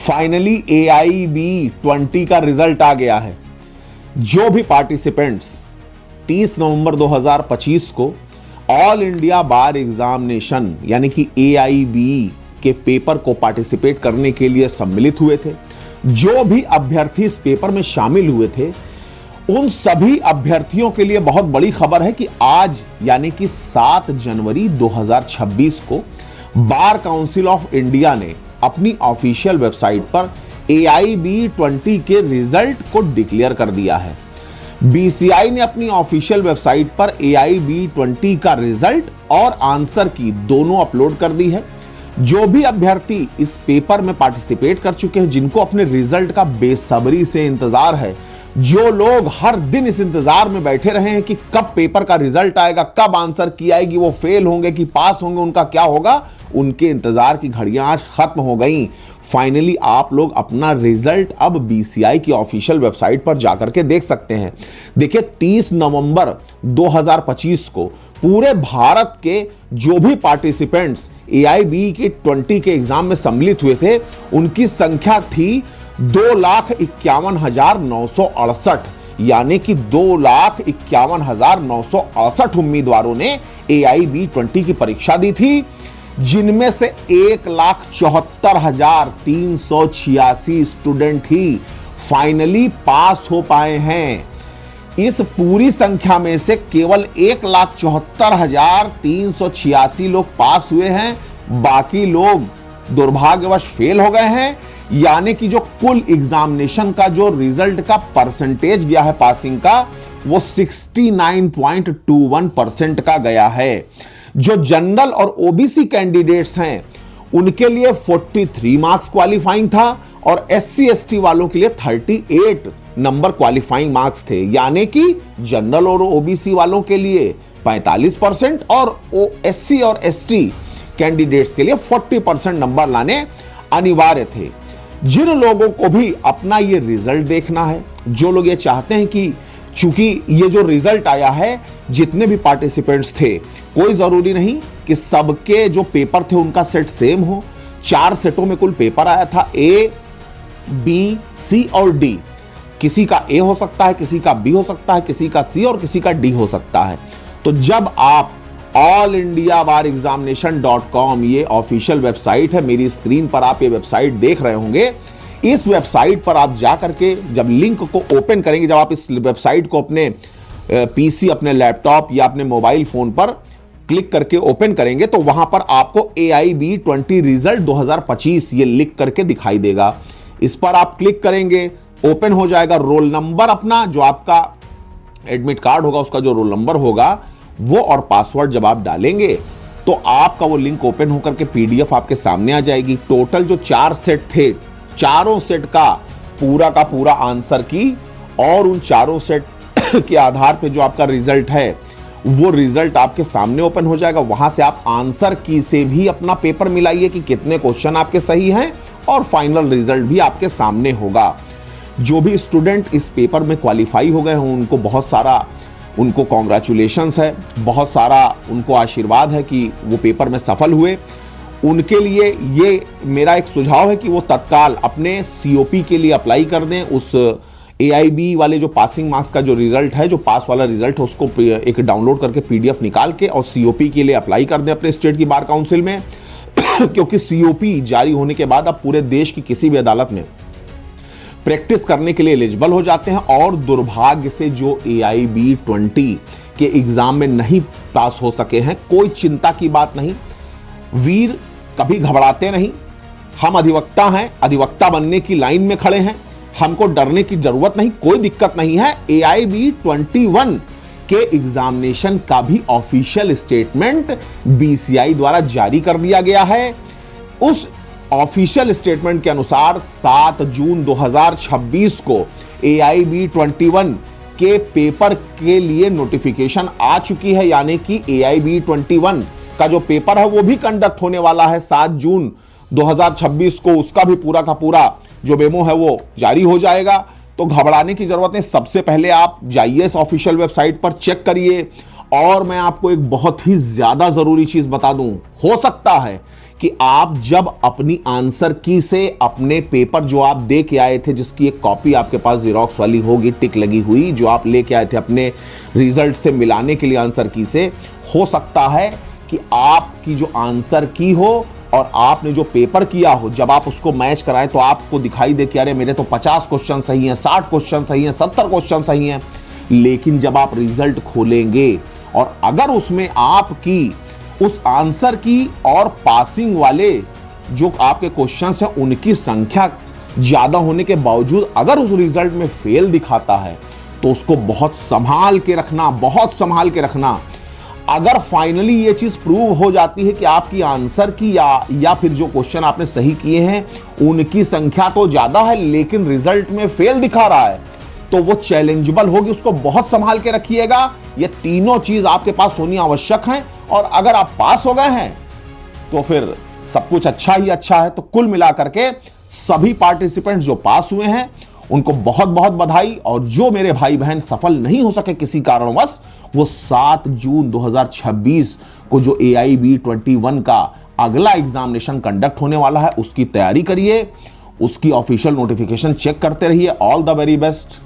Finally AIB20 का result आ गया है। जो भी पार्टिसिपेंट्स 30 नवंबर 2025 को ऑल इंडिया बार एग्जामिनेशन यानी कि AIB के पेपर को पार्टिसिपेट करने के लिए सम्मिलित हुए थे, जो भी अभ्यर्थी इस पेपर में शामिल हुए थे, उन सभी अभ्यर्थियों के लिए बहुत बड़ी खबर है कि आज यानी कि 7 जनवरी 2026 को बार काउंसिल ऑफ इंडिया ने अपनी ऑफिशियल वेबसाइट पर AIB20 के रिजल्ट को डिक्लेयर कर दिया है। BCI ने अपनी ऑफिशियल वेबसाइट पर AIB20 का रिजल्ट और आंसर की दोनों अपलोड कर दी है। जो भी अभ्यर्थी इस पेपर में पार्टिसिपेट कर चुके हैं, जिनको अपने रिजल्ट का बेसब्री से इंतजार है, जो लोग हर दिन इस इंतजार में बैठे रहे हैं कि कब पेपर का रिजल्ट आएगा, कब आंसर की आएगी, वो फेल होंगे कि पास होंगे, उनका क्या होगा, उनके इंतजार की घड़ियां आज खत्म हो गई। फाइनली आप लोग अपना रिजल्ट अब BCI की ऑफिशियल वेबसाइट पर जाकर के देख सकते हैं। देखिए 30 नवंबर 2025 को पूरे भारत के जो भी पार्टिसिपेंट्स AIB20 के एग्जाम में सम्मिलित हुए थे, उनकी संख्या थी 2,51,968, यानी कि 2,51,968 उम्मीदवारों ने AIB20 की परीक्षा दी थी, जिनमें से 1,74,386 स्टूडेंट ही फाइनली पास हो पाए हैं। इस पूरी संख्या में से केवल 1,74,386 लोग पास हुए हैं, बाकी लोग दुर्भाग्यवश फेल हो गए हैं। यानी कि जो कुल एग्जामिनेशन का जो रिजल्ट का परसेंटेज गया है पासिंग का, वो 69.21% का गया है। जो जनरल और OBC कैंडिडेट्स हैं, उनके लिए 43 मार्क्स क्वालिफाइंग था और SC ST वालों के लिए 38 नंबर क्वालिफाइंग मार्क्स थे। यानी कि जनरल और OBC वालों के लिए 45% और SC और ST कैंडिडेट्स के लिए 40% नंबर लाने अनिवार्य थे। जिन लोगों को भी अपना ये रिजल्ट देखना है, जो लोग ये चाहते हैं कि चूंकि ये जो रिजल्ट आया है, जितने भी पार्टिसिपेंट्स थे, कोई जरूरी नहीं कि सबके जो पेपर थे उनका सेट सेम हो। 4 सेटों में कुल पेपर आया था, A, B, C और D। किसी का A हो सकता है, किसी का B हो सकता है, किसी का C और किसी का D हो सकता है। तो जब आप allindiabareexamination.com ये ऑफिशियल वेबसाइट है, मेरी स्क्रीन पर आप ये वेबसाइट देख रहे होंगे, इस वेबसाइट पर आप जा करके जब लिंक को ओपन करेंगे, जब आप इस वेबसाइट को अपने PC, अपने लैपटॉप या अपने मोबाइल फोन पर क्लिक करके ओपन करेंगे, तो वहां पर आपको AIB20 रिजल्ट 2025 ये लिख करके दिखाई देगा। इस पर आप क्लिक करेंगे, ओपन हो जाएगा। रोल नंबर अपना, जो आपका एडमिट कार्ड होगा, उसका जो रोल नंबर होगा वो और पासवर्ड जब आप डालेंगे तो आपका वो लिंक ओपन होकर के PDF आपके सामने आ जाएगी। टोटल जो 4 सेट थे, चारों सेट का पूरा आंसर की और उन चारों सेट के आधार पे जो आपका रिजल्ट है, वो रिजल्ट आपके सामने ओपन हो जाएगा। वहां से आप आंसर की से भी अपना पेपर मिलाइए कि कितने क्वेश्चन आपके सही हैं और फाइनल रिजल्ट भी आपके सामने होगा। जो भी स्टूडेंट इस पेपर में क्वालिफाई हो गए हों, उनको बहुत सारा उनको कॉन्ग्रेचुलेशंस है, बहुत सारा उनको आशीर्वाद है कि वो पेपर में सफल हुए। उनके लिए ये मेरा एक सुझाव है कि वो तत्काल अपने COP के लिए अप्लाई कर दें। उस AIB वाले जो पासिंग मार्क्स का जो रिजल्ट है, जो पास वाला रिजल्ट है, उसको एक डाउनलोड करके PDF निकाल के और COP के लिए अप्लाई कर दें अपने स्टेट की बार काउंसिल में क्योंकि COP जारी होने के बाद अब पूरे देश की किसी भी अदालत में प्रैक्टिस करने के लिए एलिजिबल हो जाते हैं। और दुर्भाग्य से जो AIB20 के एग्जाम में नहीं पास हो सके हैं, कोई चिंता की बात नहीं, वीर कभी घबराते नहीं। हम अधिवक्ता हैं, अधिवक्ता बनने की लाइन में खड़े हैं, हमको डरने की जरूरत नहीं, कोई दिक्कत नहीं है। AIB21 के एग्जामिनेशन का भी ऑफिशियल स्टेटमेंट BCI द्वारा जारी कर दिया गया है। उस ऑफिशियल स्टेटमेंट के अनुसार 7 जून 2026 को AIB21 के पेपर के लिए नोटिफिकेशन आ चुकी है। यानी कि AIB21 का जो पेपर है वो भी कंडक्ट होने वाला है 7 जून 2026 को। उसका भी पूरा का पूरा जो मेमो है वो जारी हो जाएगा। तो घबराने की जरूरत नहीं, सबसे पहले आप जाइए इस ऑफिशियल वेबसाइट पर, चेक करिए। और मैं आपको एक बहुत ही ज्यादा जरूरी चीज बता दूं, हो सकता है कि आप जब अपनी आंसर की से अपने पेपर जो आप दे के आए थे, जिसकी एक कॉपी आपके पास जेरोक्स वाली होगी, टिक लगी हुई, जो आप लेके आए थे अपने रिजल्ट से मिलाने के लिए आंसर की से, हो सकता है कि आपकी जो आंसर की हो और आपने जो पेपर किया हो, जब आप उसको मैच कराएं तो आपको दिखाई दे कि अरे मेरे तो 50 क्वेश्चन सही हैं, 60 क्वेश्चन सही हैं, 70 क्वेश्चन सही हैं। लेकिन जब आप रिजल्ट खोलेंगे और अगर उसमें आपकी उस आंसर की और पासिंग वाले जो आपके क्वेश्चंस हैं उनकी संख्या ज्यादा होने के बावजूद अगर उस रिजल्ट में फेल दिखाता है, तो उसको बहुत संभाल के रखना, बहुत संभाल के रखना। अगर फाइनली ये चीज प्रूव हो जाती है कि आपकी आंसर की या फिर जो क्वेश्चन आपने सही किए हैं उनकी संख्या तो ज्यादा है लेकिन रिजल्ट में फेल दिखा रहा है, तो वो चैलेंजेबल होगी, उसको बहुत संभाल के रखिएगा। ये तीनों चीज आपके पास होनी आवश्यक है, और अगर आप पास हो गए हैं तो फिर सब कुछ अच्छा ही अच्छा है। तो कुल मिलाकर के सभी पार्टिसिपेंट जो पास हुए हैं उनको बहुत बहुत बधाई, और जो मेरे भाई बहन सफल नहीं हो सके किसी कारणवश, वो 7 जून 2026 को जो AIB 21 का अगला एग्जामिनेशन कंडक्ट होने वाला है उसकी तैयारी करिए, उसकी ऑफिशियल नोटिफिकेशन चेक करते रहिए। All the very best.